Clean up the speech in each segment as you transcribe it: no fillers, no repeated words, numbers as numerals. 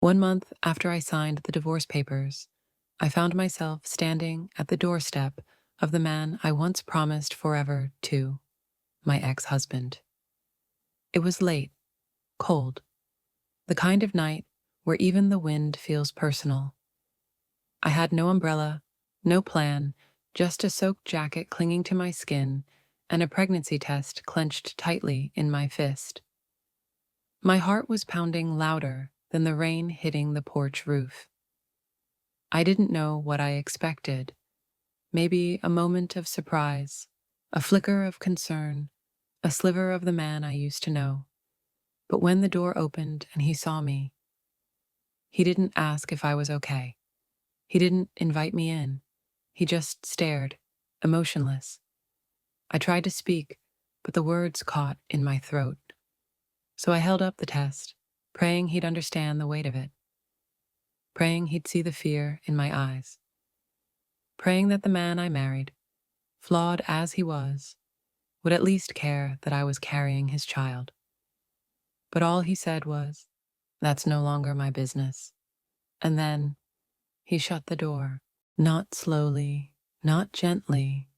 1 month after I signed the divorce papers, I found myself standing at the doorstep of the man I once promised forever to, my ex-husband. It was late, cold, the kind of night where even the wind feels personal. I had no umbrella, no plan, just a soaked jacket clinging to my skin and a pregnancy test clenched tightly in my fist. My heart was pounding louder than the rain hitting the porch roof. I didn't know what I expected. Maybe a moment of surprise, a flicker of concern, a sliver of the man I used to know. But when the door opened and he saw me, he didn't ask if I was okay. He didn't invite me in. He just stared, emotionless. I tried to speak, but the words caught in my throat. So I held up the test, praying he'd understand the weight of it, praying he'd see the fear in my eyes, praying that the man I married, flawed as he was, would at least care that I was carrying his child. But all he said was, "That's no longer my business." And then he shut the door, not slowly, not gently.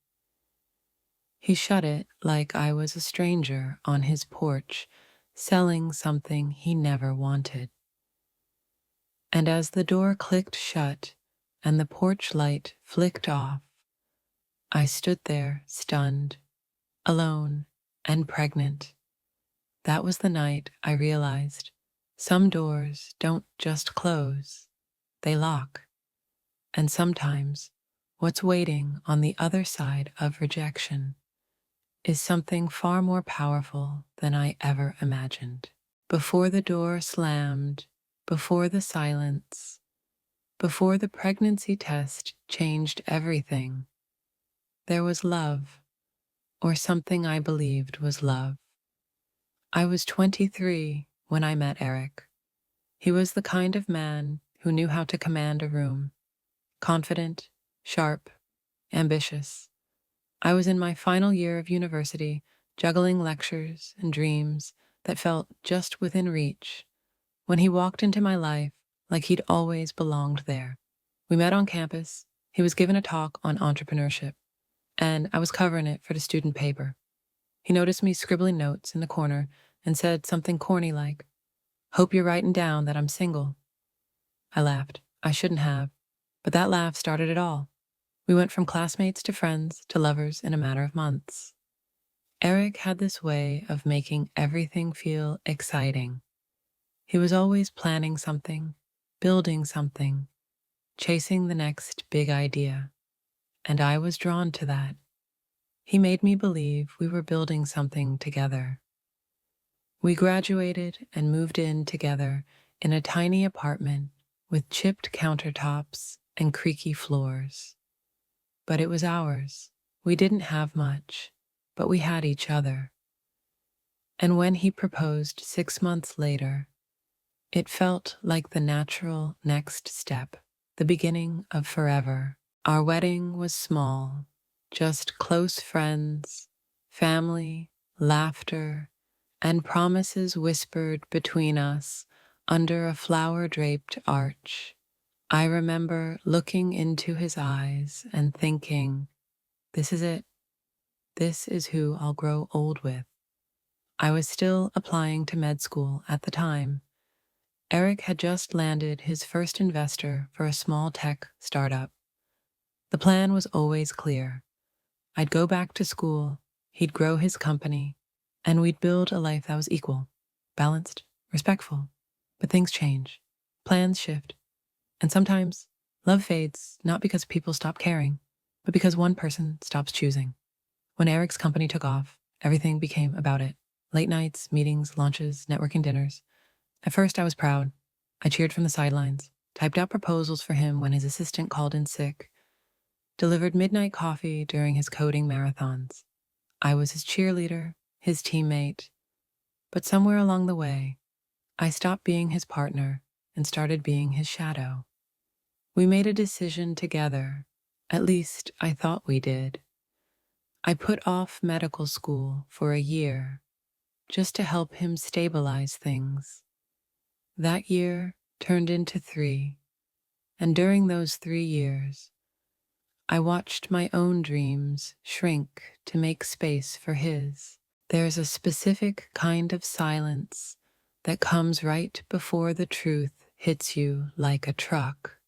He shut it like I was a stranger on his porch, selling something he never wanted. And as the door clicked shut and the porch light flicked off, I stood there stunned, alone, and pregnant. That was the night I realized some doors don't just close, they lock. And sometimes what's waiting on the other side of rejection is something far more powerful than I ever imagined. Before the door slammed, before the silence, before the pregnancy test changed everything, there was love, or something I believed was love. I was 23 when I met Eric. He was the kind of man who knew how to command a room, confident, sharp, ambitious. I was in my final year of university, juggling lectures and dreams that felt just within reach, when he walked into my life like he'd always belonged there. We met on campus, he was given a talk on entrepreneurship, and I was covering it for the student paper. He noticed me scribbling notes in the corner and said something corny like, "Hope you're writing down that I'm single." I laughed. I shouldn't have, but that laugh started it all. We went from classmates to friends to lovers in a matter of months. Eric had this way of making everything feel exciting. He was always planning something, building something, chasing the next big idea. And I was drawn to that. He made me believe we were building something together. We graduated and moved in together in a tiny apartment with chipped countertops and creaky floors. But it was ours. We didn't have much, but we had each other. And when he proposed 6 months later, it felt like the natural next step, the beginning of forever. Our wedding was small, just close friends, family, laughter, and promises whispered between us under a flower-draped arch. I remember looking into his eyes and thinking, this is it. This is who I'll grow old with. I was still applying to med school at the time. Eric had just landed his first investor for a small tech startup. The plan was always clear. I'd go back to school, he'd grow his company, and we'd build a life that was equal, balanced, respectful. But things change, plans shift, and sometimes love fades not because people stop caring, but because one person stops choosing. When Eric's company took off, everything became about it. Late nights, meetings, lunches, networking dinners. At first I was proud. I cheered from the sidelines, typed out proposals for him when his assistant called in sick, delivered midnight coffee during his coding marathons. I was his cheerleader, his teammate. But somewhere along the way, I stopped being his partner and started being his shadow. We made a decision together. At least I thought we did. I put off medical school for a year just to help him stabilize things. That year turned into 3, and during those 3 years, I watched my own dreams shrink to make space for his. There's a specific kind of silence that comes right before the truth hits you like a truck.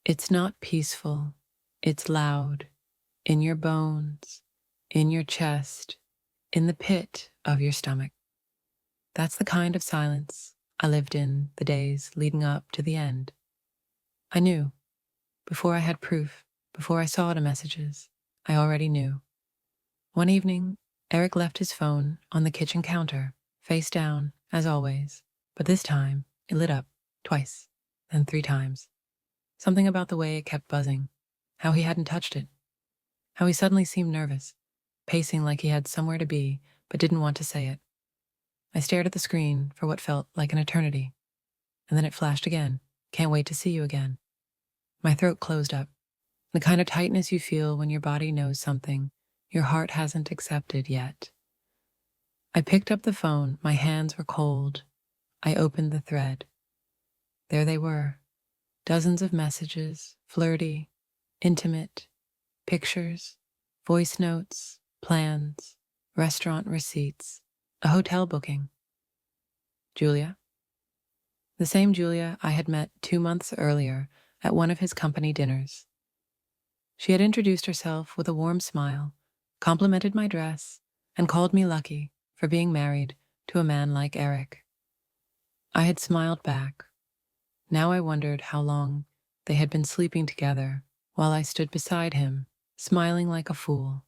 It's not peaceful, it's loud, in your bones, in your chest, in the pit of your stomach. That's the kind of silence I lived in the days leading up to the end. I knew, before I had proof, before I saw the messages, I already knew. One evening, Eric left his phone on the kitchen counter, face down, as always, but this time it lit up, twice, then 3 times. Something about the way it kept buzzing, how he hadn't touched it, how he suddenly seemed nervous, pacing like he had somewhere to be but didn't want to say it. I stared at the screen for what felt like an eternity, and then it flashed again. Can't wait to see you again. My throat closed up, the kind of tightness you feel when your body knows something your heart hasn't accepted yet. I picked up the phone, my hands were cold. I opened the thread. There they were, dozens of messages, flirty, intimate, pictures, voice notes, plans, restaurant receipts, a hotel booking. Julia? The same Julia I had met 2 months earlier at one of his company dinners. She had introduced herself with a warm smile, complimented my dress, and called me lucky for being married to a man like Eric. I had smiled back. Now I wondered how long they had been sleeping together while I stood beside him, smiling like a fool.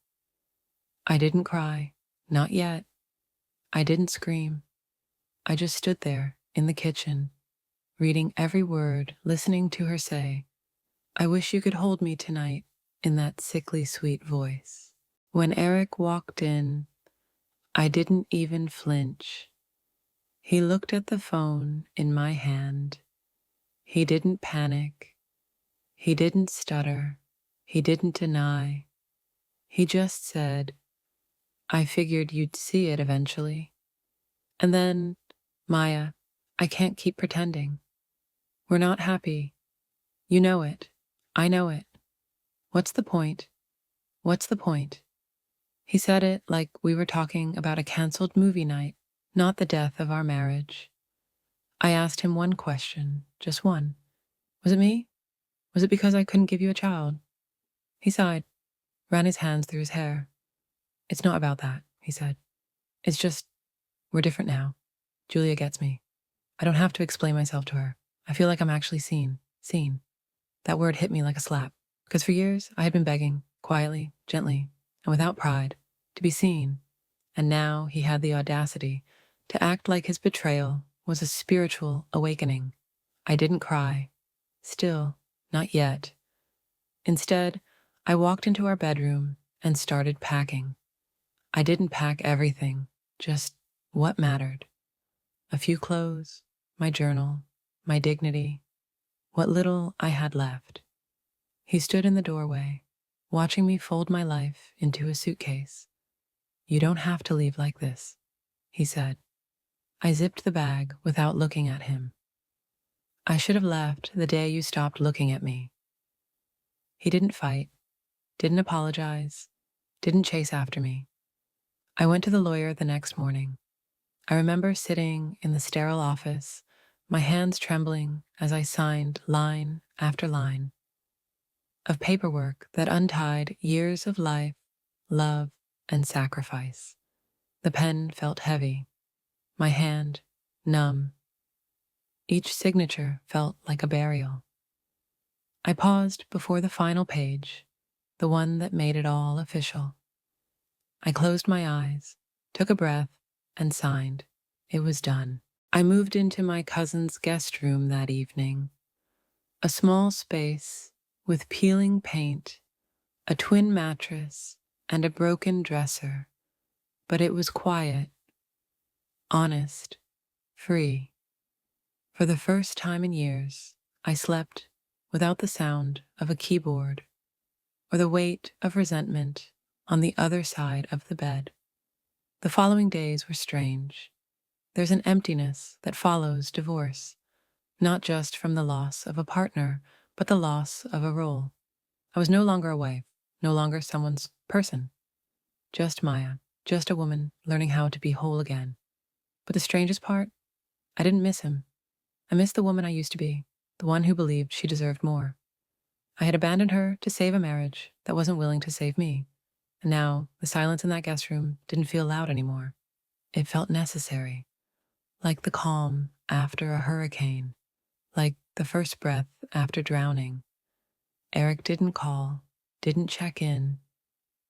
I didn't cry, not yet. I didn't scream. I just stood there in the kitchen, reading every word, listening to her say, "I wish you could hold me tonight," in that sickly sweet voice. When Eric walked in, I didn't even flinch. He looked at the phone in my hand. He didn't panic. He didn't stutter. He didn't deny. He just said, "I figured you'd see it eventually." And then, "Maya, I can't keep pretending. We're not happy. You know it. I know it. What's the point? What's the point?" He said it like we were talking about a canceled movie night, not the death of our marriage. I asked him one question, just one. Was it me? Was it because I couldn't give you a child? He sighed, ran his hands through his hair. "It's not about that," he said. "It's just, we're different now. Julia gets me. I don't have to explain myself to her. I feel like I'm actually seen. Seen." That word hit me like a slap, because for years I had been begging, quietly, gently, and without pride, to be seen. And now he had the audacity to act like his betrayal was a spiritual awakening. I didn't cry. Still, not yet. Instead, I walked into our bedroom and started packing. I didn't pack everything, just what mattered. A few clothes, my journal, my dignity, what little I had left. He stood in the doorway, watching me fold my life into a suitcase. "You don't have to leave like this," he said. I zipped the bag without looking at him. "I should have left the day you stopped looking at me." He didn't fight, didn't apologize, didn't chase after me. I went to the lawyer the next morning. I remember sitting in the sterile office, my hands trembling as I signed line after line of paperwork that untied years of life, love, and sacrifice. The pen felt heavy, my hand numb. Each signature felt like a burial. I paused before the final page, the one that made it all official. I closed my eyes, took a breath, and signed. It was done. I moved into my cousin's guest room that evening, a small space with peeling paint, a twin mattress, and a broken dresser, but it was quiet, honest, free. For the first time in years, I slept without the sound of a keyboard or the weight of resentment on the other side of the bed. The following days were strange. There's an emptiness that follows divorce, not just from the loss of a partner, but the loss of a role. I was no longer a wife, no longer someone's person, just Maya, just a woman learning how to be whole again. But the strangest part, I didn't miss him. I missed the woman I used to be, the one who believed she deserved more. I had abandoned her to save a marriage that wasn't willing to save me. And now, the silence in that guest room didn't feel loud anymore. It felt necessary, like the calm after a hurricane, like the first breath after drowning. Eric didn't call, didn't check in,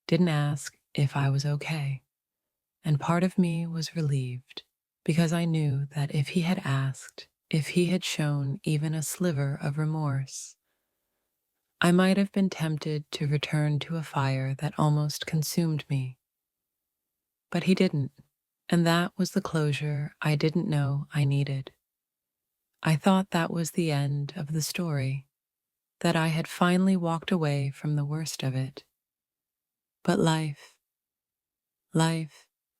didn't ask if I was okay. And part of me was relieved, because I knew that if he had asked, if he had shown even a sliver of remorse, I might have been tempted to return to a fire that almost consumed me. But he didn't, and that was the closure I didn't know I needed. I thought that was the end of the story, that I had finally walked away from the worst of it. But life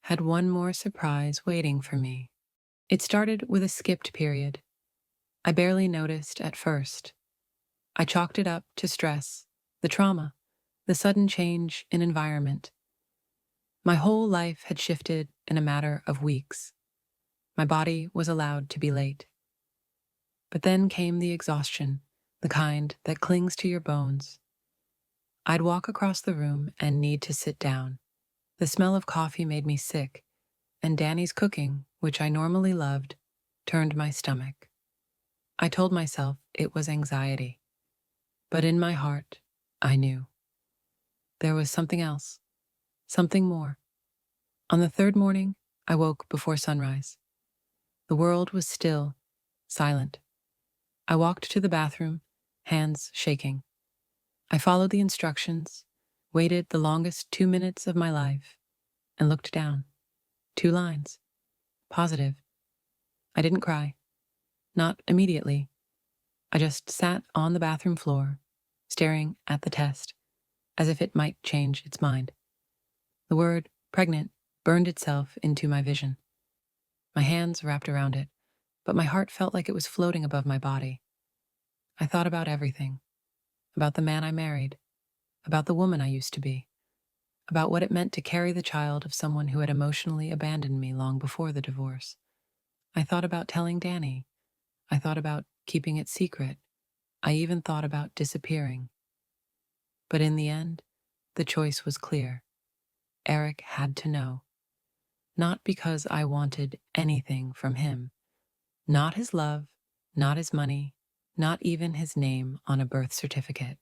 had one more surprise waiting for me. It started with a skipped period. I barely noticed at first. I chalked it up to stress, the trauma, the sudden change in environment. My whole life had shifted in a matter of weeks. My body was allowed to be late. But then came the exhaustion, the kind that clings to your bones. I'd walk across the room and need to sit down. The smell of coffee made me sick, and Danny's cooking, which I normally loved, turned my stomach. I told myself it was anxiety. But in my heart, I knew. There was something else, something more. On the third morning, I woke before sunrise. The world was still, silent. I walked to the bathroom, hands shaking. I followed the instructions, waited the longest 2 minutes of my life, and looked down. 2 lines. Positive. I didn't cry. Not immediately. I just sat on the bathroom floor, staring at the test, as if it might change its mind. The word pregnant burned itself into my vision. My hands wrapped around it, but my heart felt like it was floating above my body. I thought about everything. About the man I married. About the woman I used to be. About what it meant to carry the child of someone who had emotionally abandoned me long before the divorce. I thought about telling Danny. I thought about keeping it secret. I even thought about disappearing. But in the end, the choice was clear. Eric had to know. Not because I wanted anything from him. Not his love, not his money, not even his name on a birth certificate.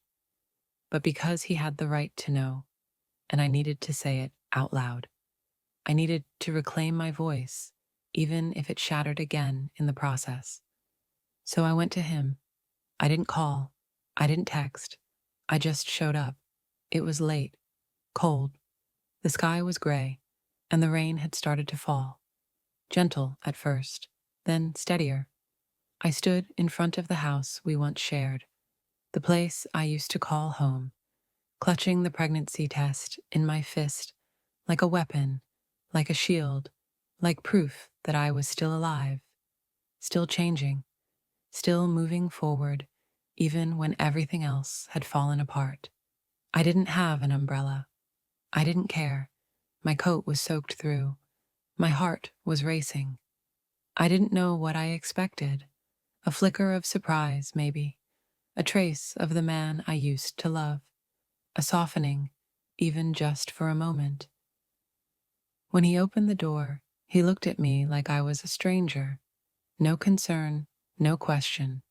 But because he had the right to know, and I needed to say it out loud. I needed to reclaim my voice, even if it shattered again in the process. So I went to him. I didn't call. I didn't text. I just showed up. It was late, cold. The sky was gray, and the rain had started to fall. Gentle at first, then steadier. I stood in front of the house we once shared, the place I used to call home, clutching the pregnancy test in my fist, like a weapon, like a shield, like proof that I was still alive, still changing, still moving forward, even when everything else had fallen apart. I didn't have an umbrella. I didn't care. My coat was soaked through. My heart was racing. I didn't know what I expected. A flicker of surprise, maybe. A trace of the man I used to love. A softening, even just for a moment. When he opened the door, he looked at me like I was a stranger. No concern, no question.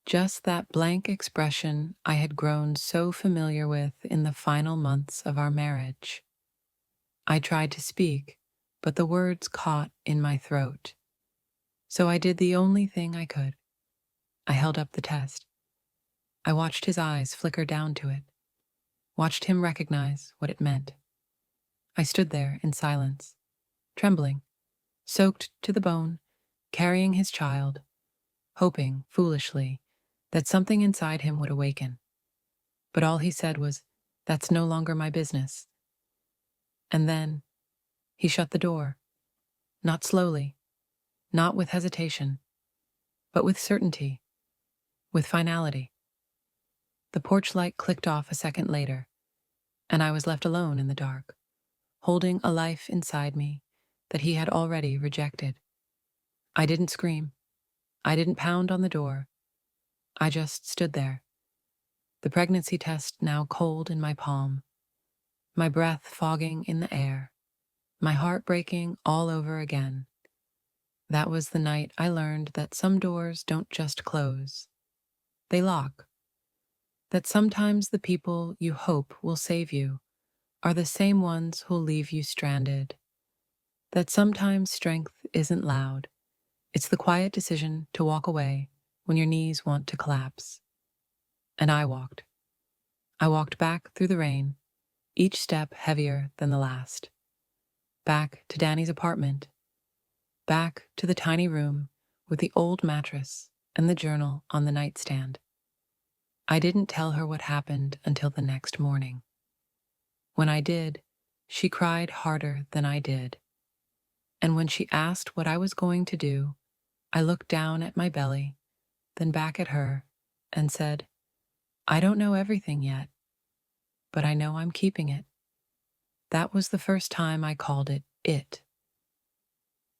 Just that blank expression I had grown so familiar with in the final months of our marriage. I tried to speak, but the words caught in my throat. So I did the only thing I could. I held up the test. I watched his eyes flicker down to it, watched him recognize what it meant. I stood there in silence, trembling, soaked to the bone, carrying his child, hoping, foolishly, that something inside him would awaken. But all he said was, "That's no longer my business." And then he shut the door, not slowly, not with hesitation. but with certainty, with finality. The porch light clicked off a second later, and I was left alone in the dark, holding a life inside me that he had already rejected. I didn't scream. I didn't pound on the door. I just stood there, the pregnancy test now cold in my palm, my breath fogging in the air, my heart breaking all over again. That was the night I learned that some doors don't just close, they lock. That sometimes the people you hope will save you are the same ones who'll leave you stranded. That sometimes strength isn't loud, it's the quiet decision to walk away when your knees want to collapse. And I walked. I walked back through the rain, each step heavier than the last. Back to Danny's apartment, back to the tiny room with the old mattress and the journal on the nightstand. I didn't tell her what happened until the next morning. When I did, she cried harder than I did. And when she asked what I was going to do, I looked down at my belly, then back at her, and said, I don't know everything yet, but I know I'm keeping it. That was the first time I called it it.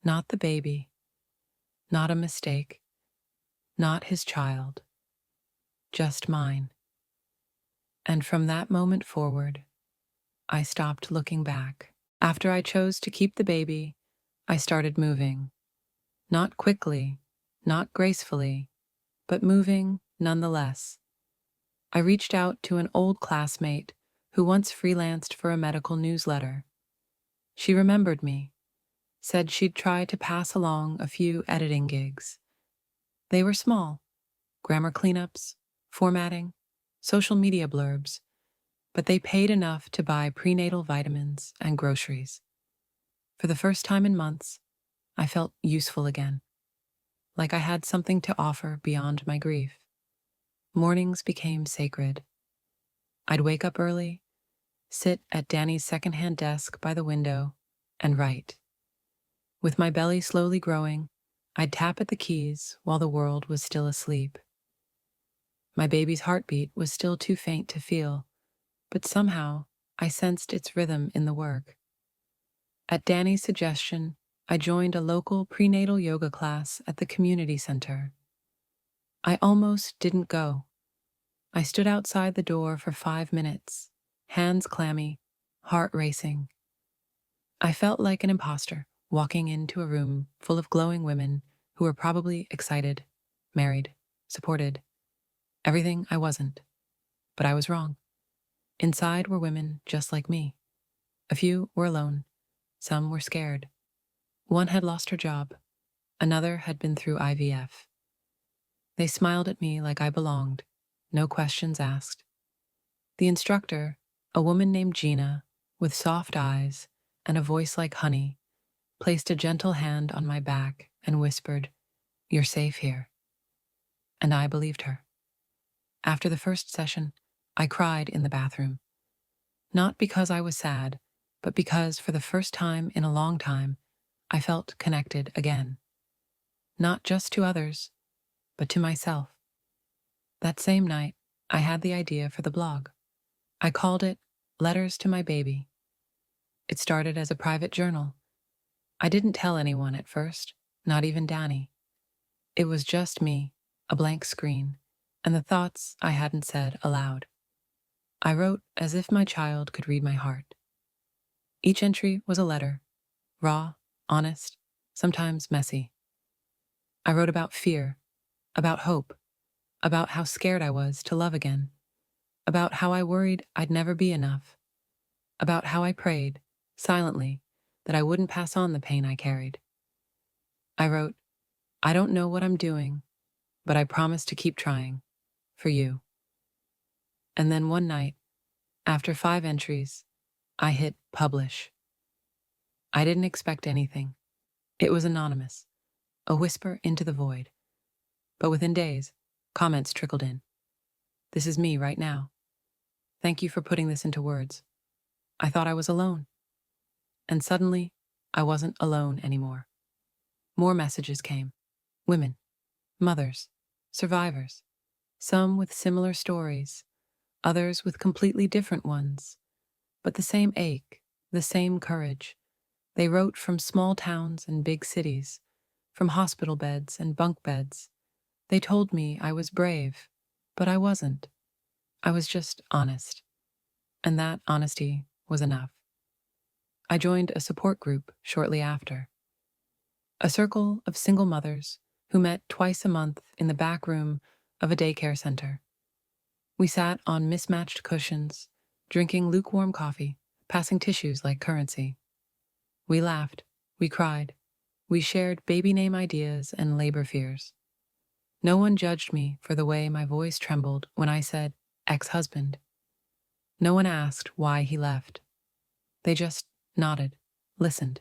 Not the baby, not a mistake, not his child, just mine. And from that moment forward, I stopped looking back. After I chose to keep the baby, I started moving. Not quickly, not gracefully, but moving nonetheless. I reached out to an old classmate who once freelanced for a medical newsletter. She remembered me, said she'd try to pass along a few editing gigs. They were small, grammar cleanups, formatting, social media blurbs, but they paid enough to buy prenatal vitamins and groceries. For the first time in months, I felt useful again, like I had something to offer beyond my grief. Mornings became sacred. I'd wake up early, sit at Danny's secondhand desk by the window, and write. With my belly slowly growing, I'd tap at the keys while the world was still asleep. My baby's heartbeat was still too faint to feel, but somehow I sensed its rhythm in the work. At Danny's suggestion, I joined a local prenatal yoga class at the community center. I almost didn't go. I stood outside the door for 5 minutes, hands clammy, heart racing. I felt like an imposter walking into a room full of glowing women who were probably excited, married, supported. Everything I wasn't. But I was wrong. Inside were women just like me. A few were alone. Some were scared. One had lost her job. Another had been through IVF. They smiled at me like I belonged, no questions asked. The instructor, a woman named Gina, with soft eyes and a voice like honey, placed a gentle hand on my back and whispered, "You're safe here." And I believed her. After the first session, I cried in the bathroom. Not because I was sad, but because for the first time in a long time, I felt connected again. Not just to others, but to myself. That same night, I had the idea for the blog. I called it Letters to My Baby. It started as a private journal. I didn't tell anyone at first, not even Danny. It was just me, a blank screen, and the thoughts I hadn't said aloud. I wrote as if my child could read my heart. Each entry was a letter, raw, honest, sometimes messy. I wrote about fear, about hope, about how scared I was to love again, about how I worried I'd never be enough, about how I prayed, silently, that I wouldn't pass on the pain I carried. I wrote, I don't know what I'm doing, but I promise to keep trying, for you. And then one night, after 5 entries, I hit publish. I didn't expect anything. It was anonymous, a whisper into the void. But within days, comments trickled in. This is me right now. Thank you for putting this into words. I thought I was alone. And suddenly, I wasn't alone anymore. More messages came. Women. Mothers, survivors, some with similar stories, others with completely different ones, but the same ache, the same courage. They wrote from small towns and big cities, from hospital beds and bunk beds. They told me I was brave, but I wasn't. I was just honest, and that honesty was enough. I joined a support group shortly after, a circle of single mothers who met twice a month in the back room of a daycare center. We sat on mismatched cushions, drinking lukewarm coffee, passing tissues like currency. We laughed, we cried, we shared baby name ideas and labor fears. No one judged me for the way my voice trembled when I said ex-husband. No one asked why he left. They just nodded, listened,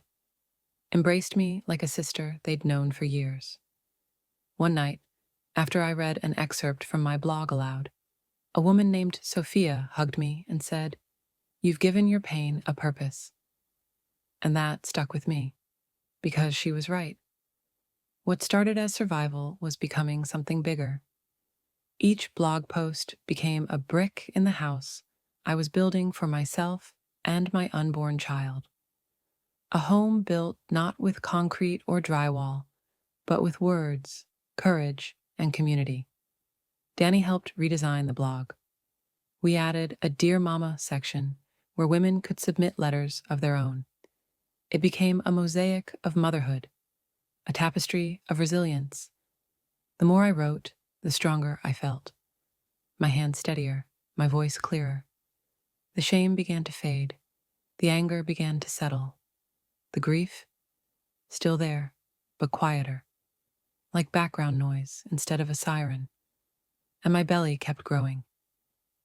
embraced me like a sister they'd known for years. One night, after I read an excerpt from my blog aloud, a woman named Sophia hugged me and said, "You've given your pain a purpose." And that stuck with me, because she was right. What started as survival was becoming something bigger. Each blog post became a brick in the house I was building for myself and my unborn child. A home built not with concrete or drywall, but with words, courage, and community. Danny helped redesign the blog. We added a Dear Mama section where women could submit letters of their own. It became a mosaic of motherhood, a tapestry of resilience. The more I wrote, the stronger I felt. My hands steadier, my voice clearer. The shame began to fade. The anger began to settle. The grief? Still there, but quieter, like background noise instead of a siren. And my belly kept growing.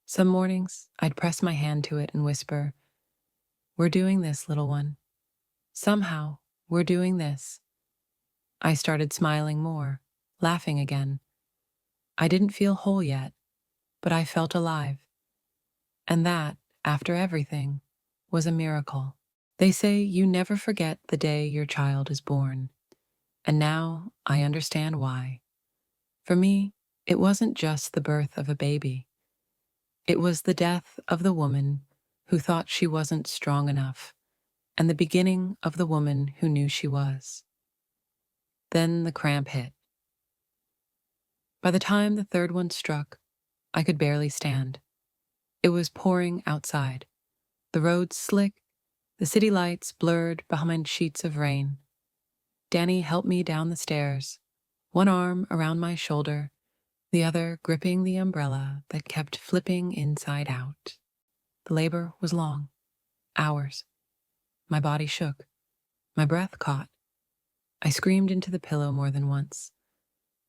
Some mornings, I'd press my hand to it and whisper, "We're doing this, little one. Somehow, we're doing this." I started smiling more, laughing again. I didn't feel whole yet, but I felt alive. And that, after everything, was a miracle. They say you never forget the day your child is born. And now I understand why. For me, it wasn't just the birth of a baby. It was the death of the woman who thought she wasn't strong enough, and the beginning of the woman who knew she was. Then the cramp hit. By the time the third one struck, I could barely stand. It was pouring outside, the roads slick, the city lights blurred behind sheets of rain. Danny helped me down the stairs, one arm around my shoulder, the other gripping the umbrella that kept flipping inside out. The labor was long, hours. My body shook, my breath caught. I screamed into the pillow more than once.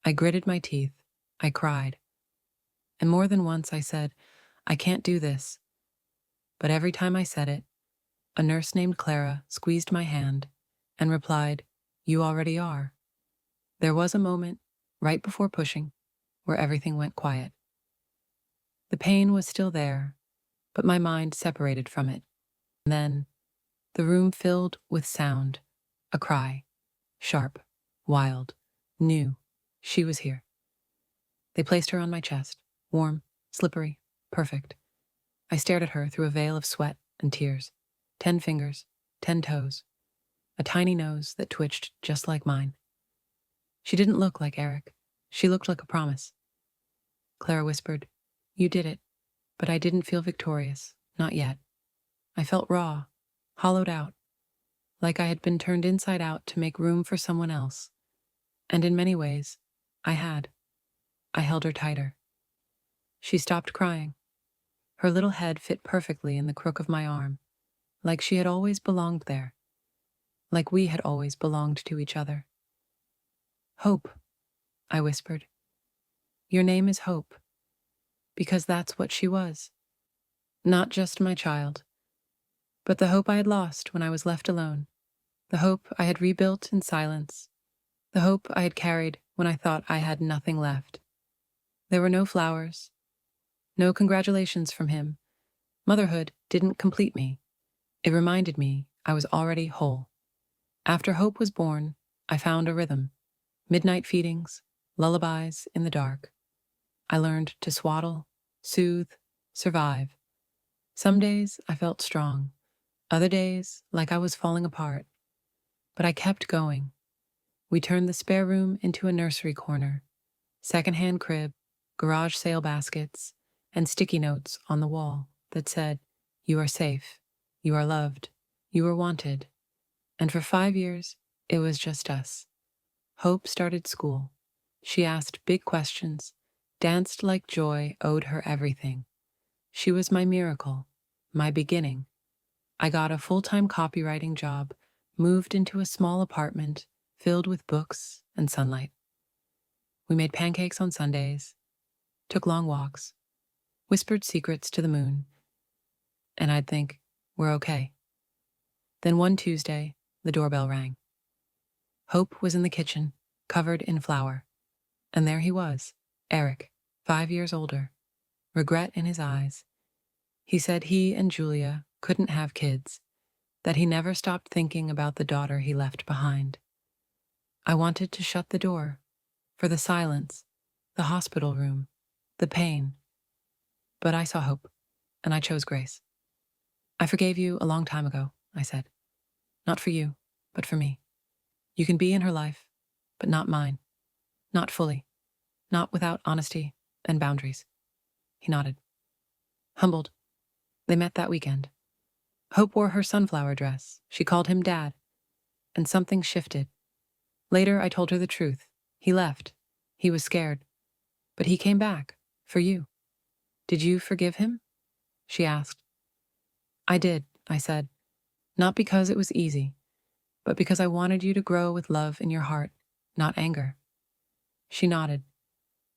I gritted my teeth, I cried. And more than once I said, "I can't do this." But every time I said it, a nurse named Clara squeezed my hand and replied, "You already are." There was a moment, right before pushing, where everything went quiet. The pain was still there, but my mind separated from it. And then, the room filled with sound, a cry, sharp, wild, new. She was here. They placed her on my chest, warm, slippery, perfect. I stared at her through a veil of sweat and tears. 10 fingers, 10 toes, a tiny nose that twitched just like mine. She didn't look like Eric. She looked like a promise. Clara whispered, "You did it." But I didn't feel victorious, not yet. I felt raw, hollowed out, like I had been turned inside out to make room for someone else. And in many ways, I had. I held her tighter. She stopped crying. Her little head fit perfectly in the crook of my arm, like she had always belonged there, like we had always belonged to each other. "Hope," I whispered. "Your name is Hope," because that's what she was. Not just my child, but the hope I had lost when I was left alone, the hope I had rebuilt in silence, the hope I had carried when I thought I had nothing left. There were no flowers, no congratulations from him. Motherhood didn't complete me. It reminded me I was already whole. After Hope was born, I found a rhythm. Midnight feedings, lullabies in the dark. I learned to swaddle, soothe, survive. Some days I felt strong, other days like I was falling apart. But I kept going. We turned the spare room into a nursery corner, secondhand crib, garage sale baskets, and sticky notes on the wall that said, "You are safe, you are loved, you are wanted." And for 5 years, it was just us. Hope started school. She asked big questions, danced like joy owed her everything. She was my miracle, my beginning. I got a full-time copywriting job, moved into a small apartment filled with books and sunlight. We made pancakes on Sundays, took long walks, whispered secrets to the moon, and I'd think, we're okay. Then one Tuesday, the doorbell rang. Hope was in the kitchen, covered in flour. And there he was, Eric, 5 years older, regret in his eyes. He said he and Julia couldn't have kids, that he never stopped thinking about the daughter he left behind. I wanted to shut the door, for the silence, the hospital room, the pain. But I saw hope, and I chose grace. "I forgave you a long time ago," I said. "Not for you, but for me. You can be in her life, but not mine. Not fully. Not without honesty and boundaries." He nodded. Humbled, they met that weekend. Hope wore her sunflower dress. She called him Dad. And something shifted. Later, I told her the truth. He left. He was scared. But he came back. For you. "Did you forgive him?" she asked. "I did," I said. "Not because it was easy, but because I wanted you to grow with love in your heart, not anger." She nodded.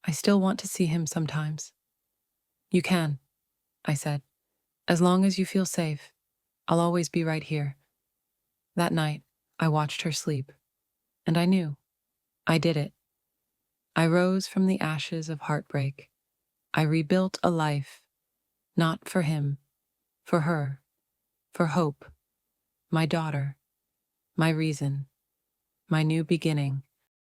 "I still want to see him sometimes." "You can," I said. "As long as you feel safe, I'll always be right here." That night, I watched her sleep. And I knew. I did it. I rose from the ashes of heartbreak. I rebuilt a life, not for him, for her, for Hope, my daughter, my reason, my new beginning.